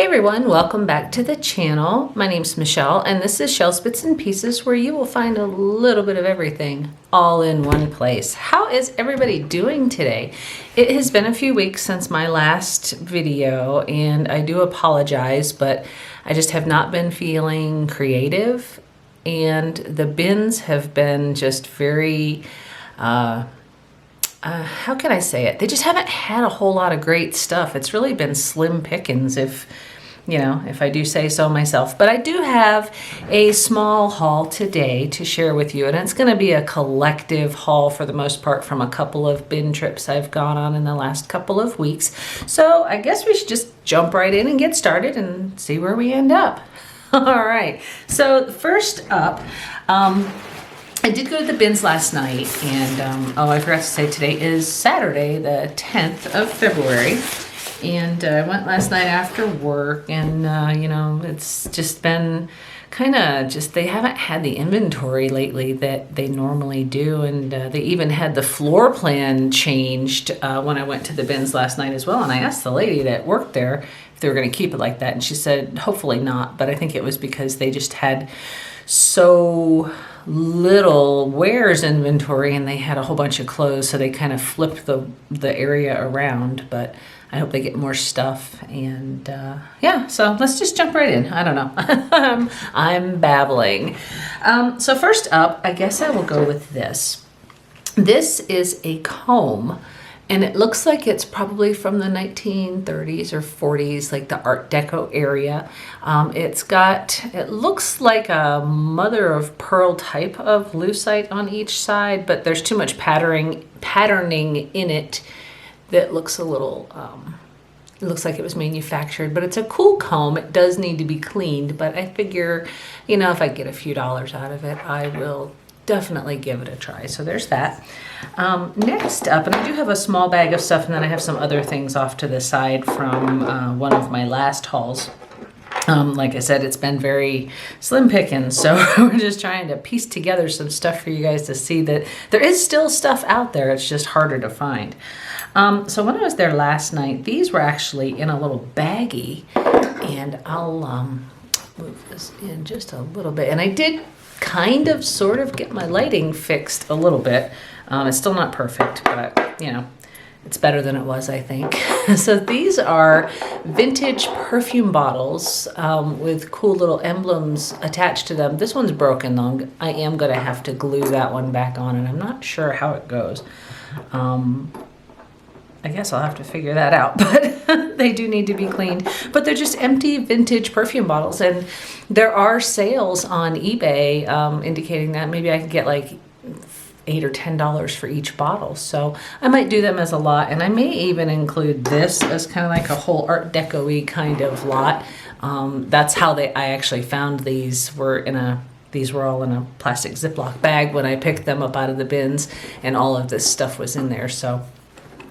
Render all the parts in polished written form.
Hey everyone, welcome back to the channel. My name's Michelle and this is Shell's Bits and Pieces, where you will find a little bit of everything all in one place. How is everybody doing today? It has been a few weeks since my last video and I do apologize, but I just have not been feeling creative and the bins have been just very how can I say it? They just haven't had a whole lot of great stuff. It's really been slim pickings, if I do say so myself. But I do have a small haul today to share with you, and it's going to be a collective haul for the most part from a couple of bin trips I've gone on in the last couple of weeks. So I guess we should just jump right in and get started and see where we end up. All right. So first up, I did go to the bins last night, and I forgot to say today is Saturday, the 10th of February, and I went last night after work, and it's just been kind of they haven't had the inventory lately that they normally do, and they even had the floor plan changed when I went to the bins last night as well, and I asked the lady that worked there if they were going to keep it like that, and she said hopefully not, but I think it was because they just had so little wares inventory and they had a whole bunch of clothes, so they kind of flipped the area around. But I hope they get more stuff, and yeah, so let's just jump right in. I don't know. I'm babbling. So first up, I guess I will go with this. This is a comb, and it looks like it's probably from the 1930s or 40s, like the Art Deco area. It looks like a mother of pearl type of lucite on each side, but there's too much patterning in it that looks a little, it looks like it was manufactured, but it's a cool comb. It does need to be cleaned, but I figure, if I get a few dollars out of it, I will definitely give it a try. So there's that. Next up, and I do have a small bag of stuff, and then I have some other things off to the side from one of my last hauls. Like I said, it's been very slim pickings, so we're just trying to piece together some stuff for you guys to see that there is still stuff out there. It's just harder to find. So when I was there last night, these were actually in a little baggie, and I'll move this in just a little bit. And I did kind of sort of get my lighting fixed a little bit. It's still not perfect, but it's better than it was, I think. So these are vintage perfume bottles with cool little emblems attached to them. This one's broken though. I am going to have to glue that one back on, and I'm not sure how it goes. I guess I'll have to figure that out, but they do need to be cleaned. But they're just empty vintage perfume bottles, and there are sales on eBay indicating that maybe I could get like $8 or $10 for each bottle. So I might do them as a lot, and I may even include this as kind of like a whole Art Deco-y kind of lot. That's how I actually found these. These were all in a plastic Ziploc bag when I picked them up out of the bins, and all of this stuff was in there. So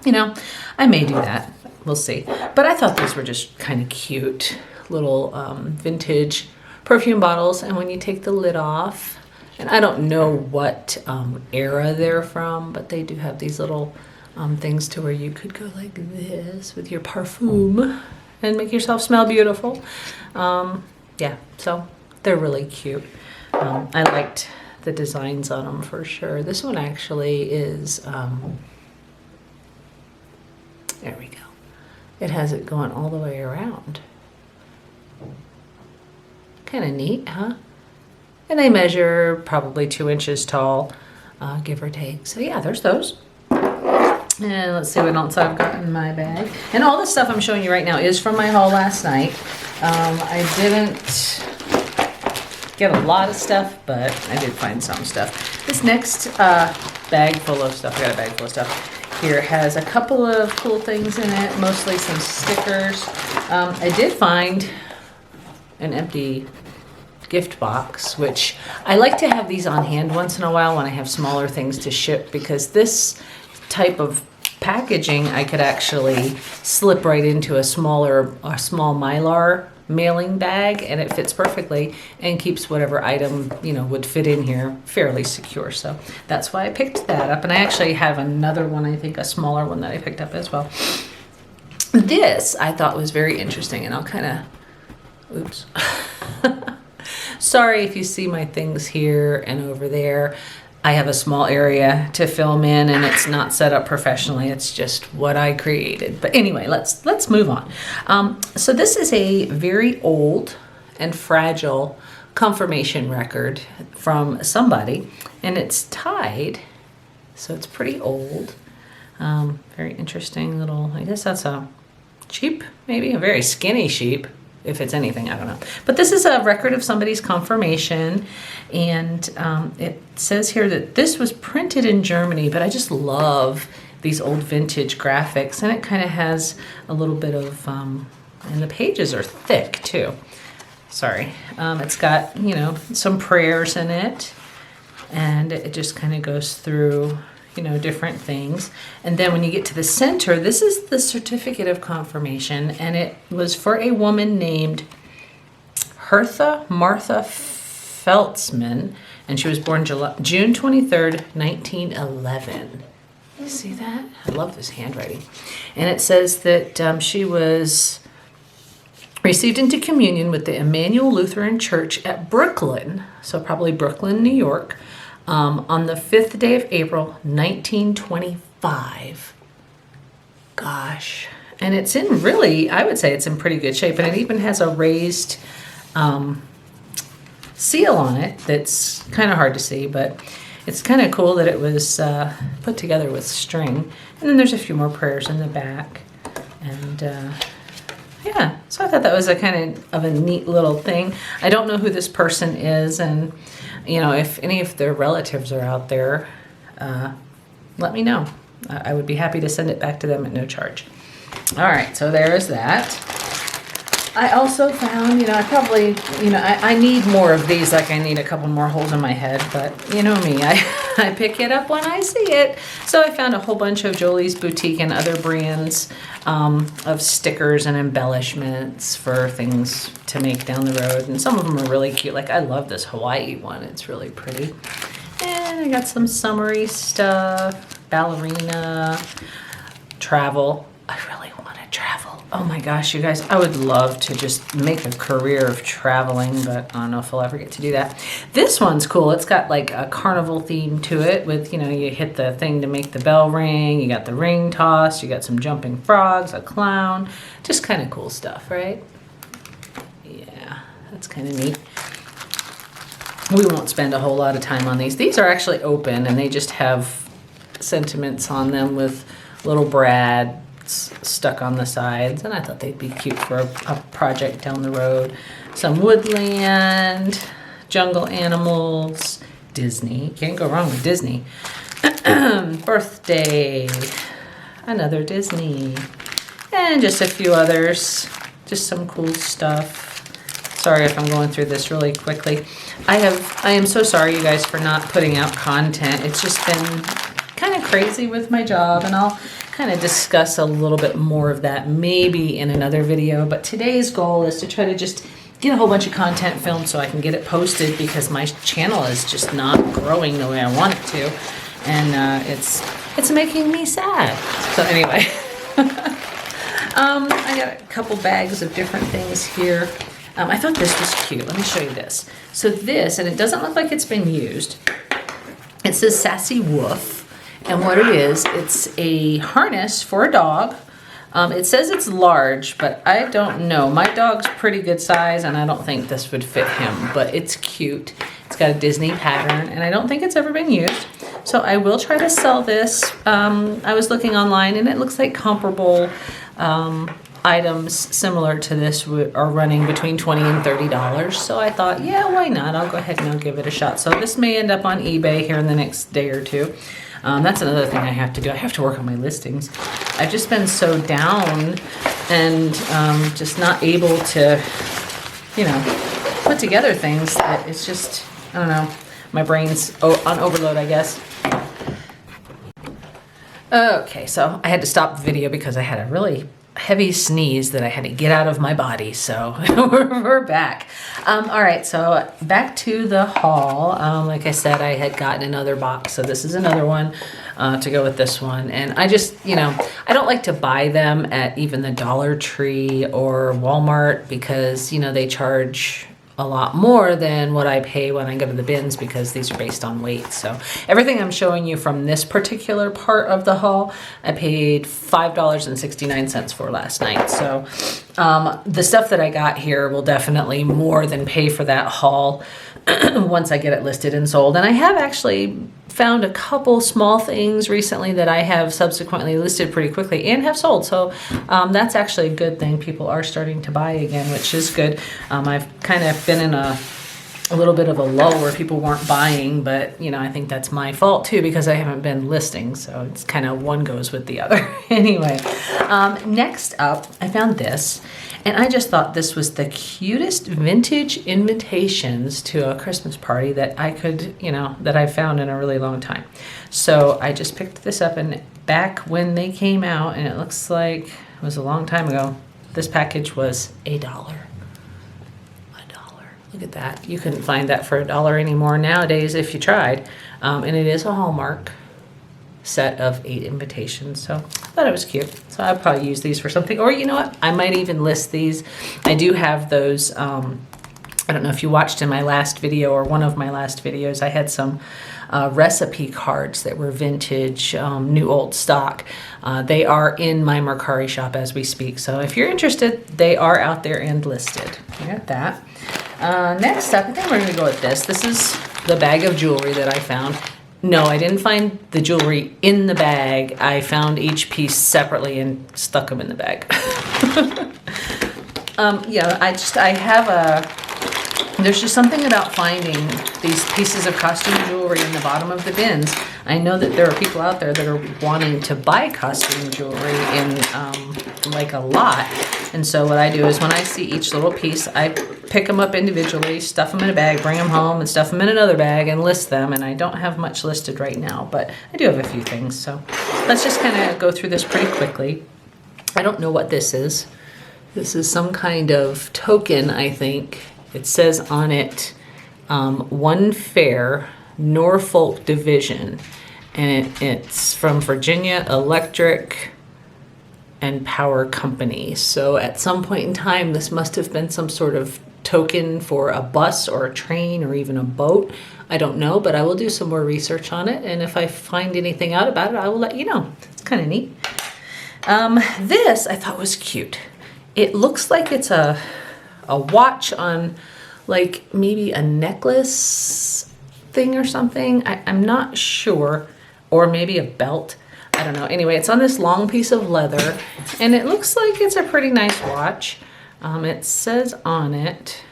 I may do that. We'll see. But I thought these were just kind of cute little vintage perfume bottles. And when you take the lid off, and I don't know what era they're from, but they do have these little things to where you could go like this with your parfum and make yourself smell beautiful. Yeah, so they're really cute. I liked the designs on them for sure. This one actually is... there we go. It has it going all the way around. Kind of neat, huh? And they measure probably 2 inches tall, give or take. So yeah, there's those. And let's see what else I've got in my bag. And all the stuff I'm showing you right now is from my haul last night. I didn't get a lot of stuff, but I did find some stuff. This next bag full of stuff, I got a bag full of stuff. Here has a couple of cool things in it, mostly some stickers. I did find an empty gift box, which I like to have these on hand once in a while when I have smaller things to ship, because this type of packaging I could actually slip right into a small Mylar mailing bag, and it fits perfectly and keeps whatever item would fit in here fairly secure. So that's why I picked that up, and I actually have another one, I think a smaller one that I picked up as well. This I thought was very interesting, and I'll kind of Oops. Sorry if you see my things here and over there. I have a small area to film in and it's not set up professionally. It's just what I created. But anyway, let's move on. So this is a very old and fragile confirmation record from somebody, and it's tied, so it's pretty old. Very interesting little, I guess that's a sheep, maybe a very skinny sheep. If it's anything, I don't know. But this is a record of somebody's confirmation, and it says here that this was printed in Germany, but I just love these old vintage graphics, and it kind of has a little bit of, and the pages are thick too. Sorry. It's got, you know, some prayers in it, and it just kind of goes through, you know, different things. And then when you get to the center, this is the certificate of confirmation, and it was for a woman named Hertha Martha Feltzman, and she was born June 23rd, 1911. You see that? I love this handwriting. And it says that she was received into communion with the Emmanuel Lutheran Church at Brooklyn, so probably Brooklyn, New York, on the 5th day of April, 1925. Gosh. And it's in really, I would say it's in pretty good shape. And it even has a raised seal on it that's kind of hard to see, but it's kind of cool that it was put together with string. And then there's a few more prayers in the back. And yeah, so I thought that was a kind of a neat little thing. I don't know who this person is, and you know, if any of their relatives are out there, let me know. I would be happy to send it back to them at no charge. All right, so there is that. I also found, you know, I need more of these, like I need a couple more holes in my head, but you know me, I pick it up when I see it. So I found a whole bunch of Jolie's Boutique and other brands of stickers and embellishments for things to make down the road. And some of them are really cute. Like I love this Hawaii one. It's really pretty. And I got some summery stuff, ballerina, travel. I really want to travel. Oh my gosh, you guys, I would love to just make a career of traveling, but I don't know if I'll ever get to do that. This one's cool. It's got like a carnival theme to it with, you know, you hit the thing to make the bell ring. You got the ring toss. You got some jumping frogs, a clown. Just kind of cool stuff, right? Yeah, that's kind of neat. We won't spend a whole lot of time on these. These are actually open, and they just have sentiments on them with little Brad stuck on the sides, and I thought they'd be cute for a project down the road. Some woodland, jungle animals, Disney. Can't go wrong with Disney. Birthday, another Disney, and just a few others. Just some cool stuff. Sorry if I'm going through this really quickly. I am so sorry, you guys, for not putting out content. It's just been kind of crazy with my job, and I'll kind of discuss a little bit more of that maybe in another video. But today's goal is to try to just get a whole bunch of content filmed so I can get it posted, because my channel is just not growing the way I want it to, and it's making me sad. So anyway, I got a couple bags of different things here. I thought this was cute. Let me show you this. So this, and it doesn't look like it's been used. It says Sassy Woof. And what it is, it's a harness for a dog. It says it's large, but I don't know. My dog's pretty good size, and I don't think this would fit him, but it's cute. It's got a Disney pattern, and I don't think it's ever been used. So I will try to sell this. I was looking online, and it looks like comparable items similar to this are running between $20 and $30. So I thought, yeah, why not? I'll go ahead and I'll give it a shot. So this may end up on eBay here in the next day or two. That's another thing I have to do. I have to work on my listings. I've just been so down and just not able to, you know, put together things that it's just, I don't know, my brain's on overload, I guess. Okay, so I had to stop the video because I had a really heavy sneeze that I had to get out of my body. So we're back. All right, so back to the haul. Like I said, I had gotten another box, so this is another one to go with this one. And I just, I don't like to buy them at even the Dollar Tree or Walmart because, they charge a lot more than what I pay when I go to the bins because these are based on weight. So everything I'm showing you from this particular part of the haul, I paid $5.69 for last night. So the stuff that I got here will definitely more than pay for that haul once I get it listed and sold. And I have actually found a couple small things recently that I have subsequently listed pretty quickly and have sold. So that's actually a good thing. People are starting to buy again, which is good. I've kind of been in a little bit of a lull where people weren't buying, but I think that's my fault too because I haven't been listing. So it's kind of one goes with the other. Anyway, next up, I found this. And I just thought this was the cutest vintage invitations to a Christmas party that I could, that I've found in a really long time. So I just picked this up, and back when they came out, and it looks like it was a long time ago, this package was $1. Look at that. You couldn't find that for $1 anymore nowadays if you tried. And it is a Hallmark set of 8 invitations. So I thought it was cute. So I'll probably use these for something. Or you know what? I might even list these. I do have those. I don't know if you watched in my last video or one of my last videos. I had some recipe cards that were vintage, new old stock. They are in my Mercari shop as we speak. So if you're interested, they are out there and listed. You got that. Next up, I think we're going to go with this. This is the bag of jewelry that I found. No, I didn't find the jewelry in the bag. I found each piece separately and stuck them in the bag. There's just something about finding these pieces of costume jewelry in the bottom of the bins. I know that there are people out there that are wanting to buy costume jewelry in like a lot. And so what I do is when I see each little piece, I pick them up individually, stuff them in a bag, bring them home, and stuff them in another bag and list them. And I don't have much listed right now, but I do have a few things. So let's just kind of go through this pretty quickly. I don't know what this is. This is some kind of token, I think. It says on it, One Fair, Norfolk Division. And it's from Virginia Electric and Power Company. So at some point in time, this must have been some sort of token for a bus or a train or even a boat. I don't know, but I will do some more research on it. And if I find anything out about it, I will let you know. It's kind of neat. This I thought was cute. It looks like it's a watch on like maybe a necklace thing or something. I'm not sure. Or maybe a belt. I don't know. Anyway, it's on this long piece of leather, and it looks like it's a pretty nice watch. It says on it,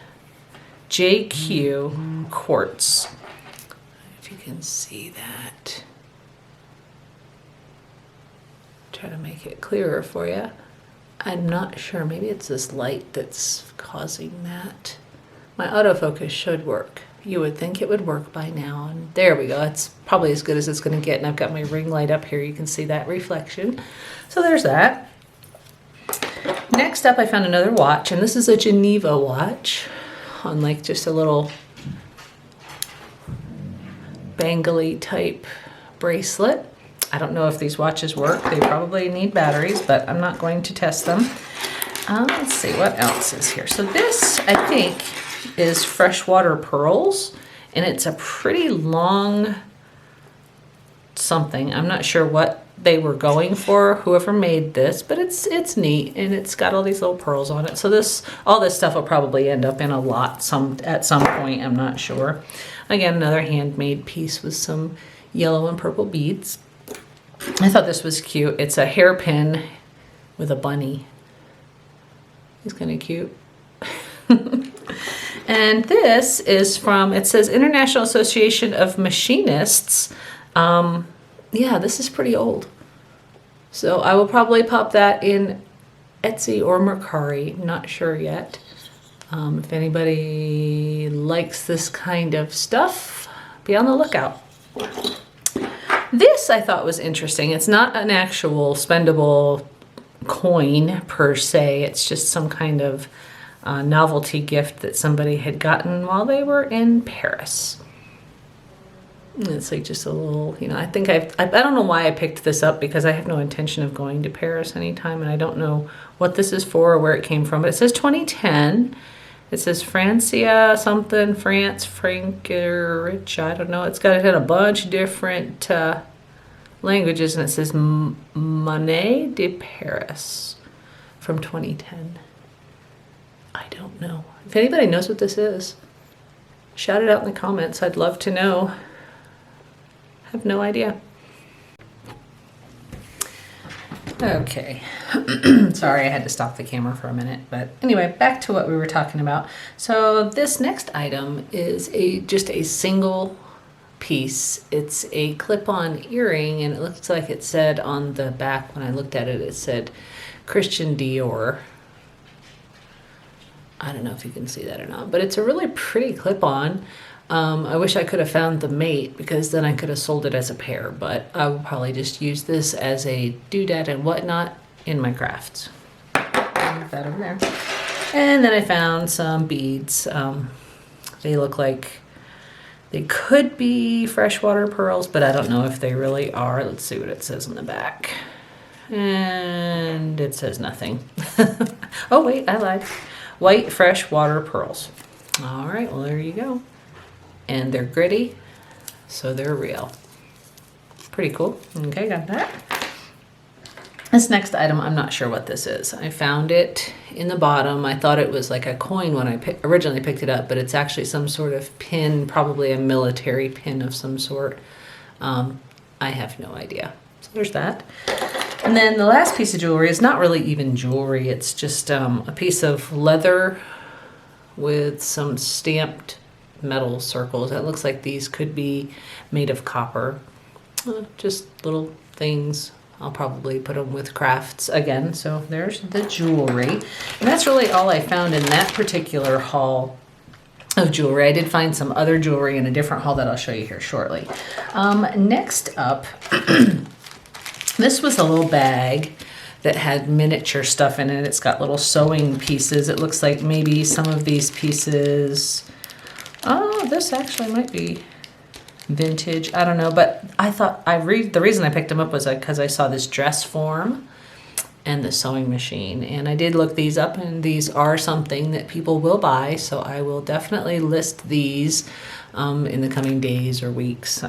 JQ Quartz. If you can see that. Try to make it clearer for you. I'm not sure. Maybe it's this light that's causing that. My autofocus should work. You would think it would work by now. And there we go. It's probably as good as it's going to get. And I've got my ring light up here. You can see that reflection. So there's that. Next up, I found another watch. And this is a Geneva watch on like just a little bangly type bracelet. I don't know if these watches work. They probably need batteries, but I'm not going to test them. Let's see what else is here. So this, I think, is freshwater pearls, and it's a pretty long something. I'm not sure what they were going for, whoever made this, but it's neat, and it's got all these little pearls on it. So all this stuff will probably end up in a lot at some point. I'm not sure. Again, another handmade piece with some yellow and purple beads. I thought this was cute. It's a hairpin with a bunny. It's kind of cute. And this is from, it says International Association of Machinists. Yeah, this is pretty old. So I will probably pop that in Etsy or Mercari. Not sure yet. If anybody likes this kind of stuff, be on the lookout. This I thought was interesting. It's not an actual spendable coin per se. It's just some kind of novelty gift that somebody had gotten while they were in Paris. And it's like just a little, I think I don't know why I picked this up, because I have no intention of going to Paris anytime, and I don't know what this is for or where it came from. But it says 2010. It says Francia something, France, Frankreich, I don't know. It had a bunch of different languages, and it says Monnaie de Paris from 2010. I don't know. If anybody knows what this is, shout it out in the comments. I'd love to know. I have no idea. Okay. Sorry, I had to stop the camera for a minute. But anyway, back to what we were talking about. So this next item is just a single piece. It's a clip-on earring, and it looks like it said on the back, when I looked at it, it said Christian Dior. I don't know if you can see that or not, but it's a really pretty clip-on. I wish I could have found the mate, because then I could have sold it as a pair, but I will probably just use this as a doodad and whatnot in my crafts. Move that over there. And then I found some beads. They look like they could be freshwater pearls, but I don't know if they really are. Let's see what it says on the back. And it says nothing. Oh wait, I lied. White freshwater pearls. All right, well there you go. And they're gritty, so they're real. Pretty cool. Okay, got that. This next item, I'm not sure what this is. I found it in the bottom. I thought it was like a coin when I originally picked it up, but it's actually some sort of pin, probably a military pin of some sort. I have no idea. So there's that. And then the last piece of jewelry is not really even jewelry. It's just a piece of leather with some stamped metal circles. It looks like these could be made of copper. Just little things. I'll probably put them with crafts again. So there's the jewelry. And that's really all I found in that particular haul of jewelry. I did find some other jewelry in a different haul that I'll show you here shortly. Next up, this was a little bag that had miniature stuff in it. It's got little sewing pieces. It looks like maybe some of these pieces, oh, this actually might be vintage. I don't know, but I thought the reason I picked them up was because I saw this dress form and the sewing machine, and I did look these up, and these are something that people will buy, so I will definitely list these in the coming days or weeks,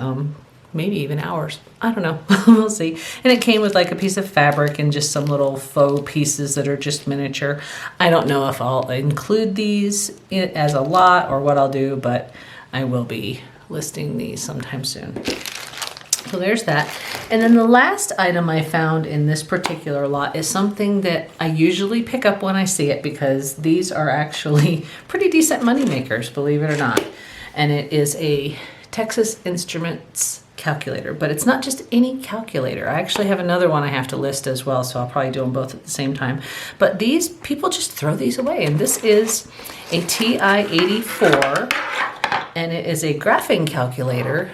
maybe even hours. I don't know. We'll see. And it came with like a piece of fabric and just some little faux pieces that are just miniature. I don't know if I'll include these as a lot or what I'll do, but I will be listing these sometime soon. So there's that. And then the last item I found in this particular lot is something that I usually pick up when I see it, because these are actually pretty decent money makers, believe it or not. And it is a Texas Instruments calculator, but it's not just any calculator. I actually have another one I have to list as well, so I'll probably do them both at the same time. But these people just throw these away, and this is a TI-84, and it is a graphing calculator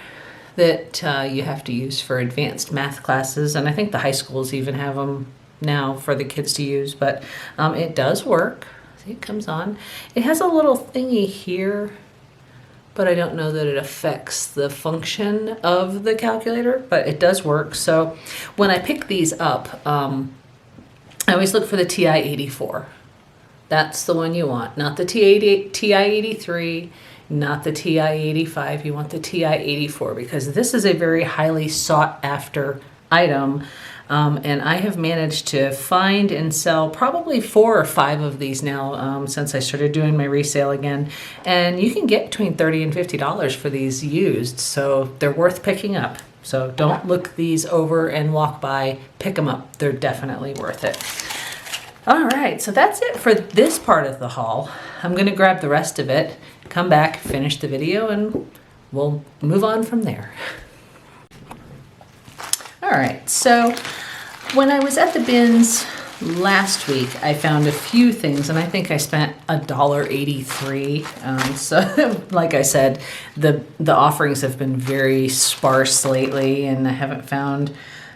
that you have to use for advanced math classes, and I think the high schools even have them now for the kids to use, but it does work. See, it comes on. It has a little thingy here, but I don't know that it affects the function of the calculator, but it does work. So when I pick these up, I always look for the TI-84. That's the one you want, not the TI-83, not the TI-85. You want the TI-84, because this is a very highly sought after item. And I have managed to find and sell probably 4 or 5 of these now since I started doing my resale again. And you can get between $30 and $50 for these used, so they're worth picking up. So don't look these over and walk by, pick them up. They're definitely worth it. All right, so that's it for this part of the haul. I'm gonna grab the rest of it, come back, finish the video, and we'll move on from there. All right, so when I was at the bins last week, I found a few things, and I think I spent $1.83. So like I said, the offerings have been very sparse lately, and I haven't found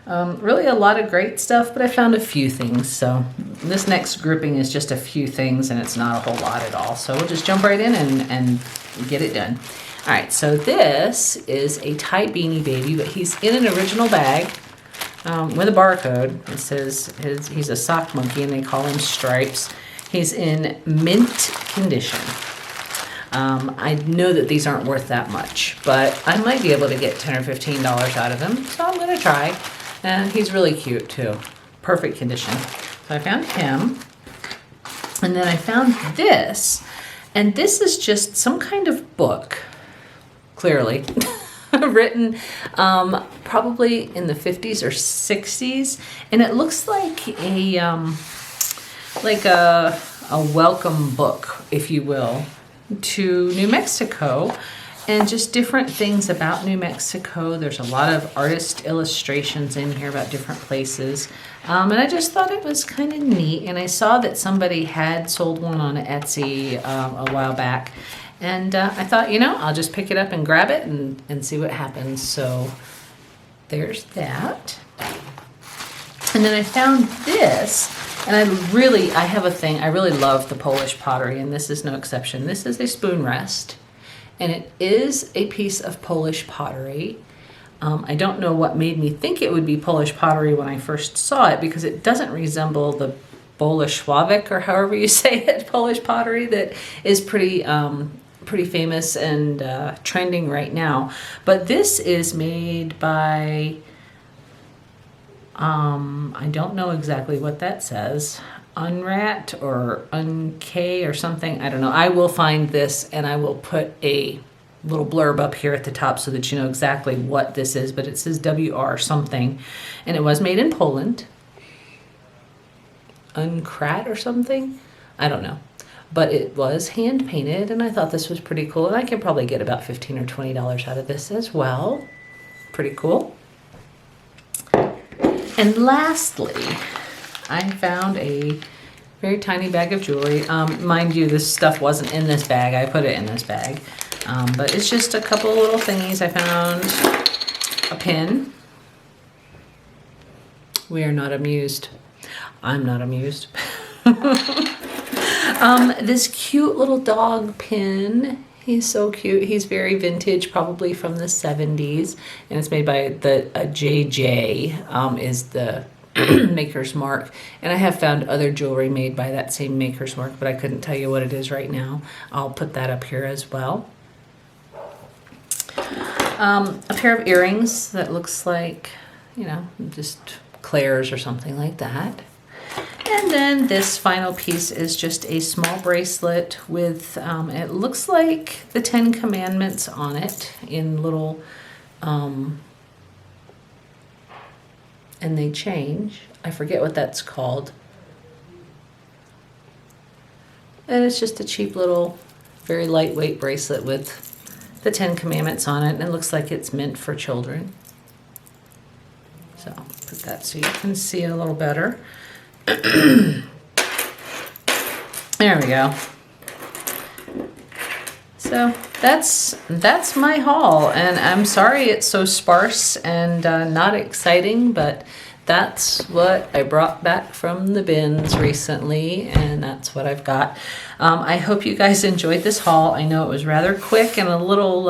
Really a lot of great stuff, but I found a few things. So this next grouping is just a few things, and it's not a whole lot at all. So we'll just jump right in and get it done. All right, so this is a Thai Beanie Baby, but he's in an original bag with a barcode. It says he's a sock monkey, and they call him Stripes. He's in mint condition. I know that these aren't worth that much, but I might be able to get $10 or $15 out of him, so I'm going to try. And he's really cute, too. Perfect condition. So I found him, and then I found this, and this is just some kind of book, clearly, written probably in the 50s or 60s, and it looks like a welcome book, if you will, to New Mexico, and just different things about New Mexico. There's a lot of artist illustrations in here about different places, and I just thought it was kind of neat. And I saw that somebody had sold one on Etsy a while back, and I thought, I'll just pick it up and grab it and see what happens. So there's that. And then I found this, and I have a thing. I really love the Polish pottery, and this is no exception. This is a spoon rest, and it is a piece of Polish pottery. I don't know what made me think it would be Polish pottery when I first saw it, because it doesn't resemble the Bolesławiec, or however you say it, Polish pottery that is pretty famous and trending right now. But this is made by, I don't know exactly what that says, Unrat or Unkay or something. I don't know. I will find this, and I will put a little blurb up here at the top so that you know exactly what this is, but it says WR something, and it was made in Poland. Unkrat or something? I don't know. But it was hand painted, and I thought this was pretty cool, and I could probably get about $15 or $20 out of this as well. Pretty cool. And lastly, I found a very tiny bag of jewelry. Mind you, this stuff wasn't in this bag. I put it in this bag. But it's just a couple of little thingies. I found a pin. We are not amused. I'm not amused. This cute little dog pin. He's so cute. He's very vintage, probably from the 70s. And it's made by JJ is the maker's mark. And I have found other jewelry made by that same maker's mark, but I couldn't tell you what it is right now. I'll put that up here as well. A pair of earrings that looks like, just Claire's or something like that. And then this final piece is just a small bracelet with, it looks like the 10 Commandments on it in little, and they change. I forget what that's called. And it's just a cheap little, very lightweight bracelet with the 10 Commandments on it, and it looks like it's meant for children. So I'll put that so you can see a little better. There we go. So that's my haul, and I'm sorry it's so sparse and not exciting, but that's what I brought back from the bins recently, and that's what I've got. I hope you guys enjoyed this haul. I know it was rather quick and a little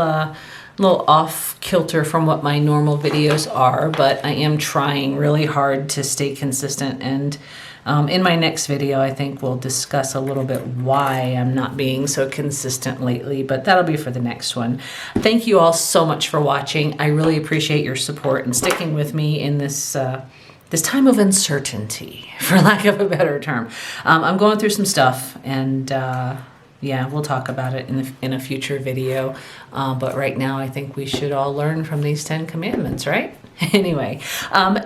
off kilter from what my normal videos are, but I am trying really hard to stay consistent, and in my next video I think we'll discuss a little bit why I'm not being so consistent lately, but that'll be for the next one. Thank you all so much for watching. I really appreciate your support and sticking with me in this time of uncertainty, for lack of a better term. I'm going through some stuff, and yeah, we'll talk about it in a future video. But right now, I think we should all learn from these 10 Commandments, right? Anyway,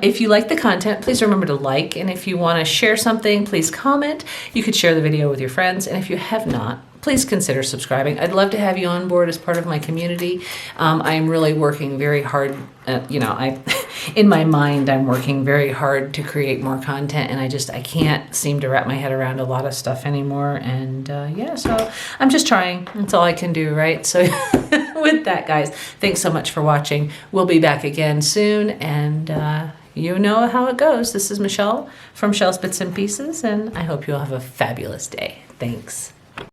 if you like the content, please remember to like. And if you want to share something, please comment. You could share the video with your friends. And if you have not, please consider subscribing. I'd love to have you on board as part of my community. I'm really working very hard. In my mind, I'm working very hard to create more content, and I can't seem to wrap my head around a lot of stuff anymore. And yeah, so I'm just trying. That's all I can do, right? So with that, guys, thanks so much for watching. We'll be back again soon, and you know how it goes. This is Michelle from Shell's Bits and Pieces, and I hope you'll have a fabulous day. Thanks.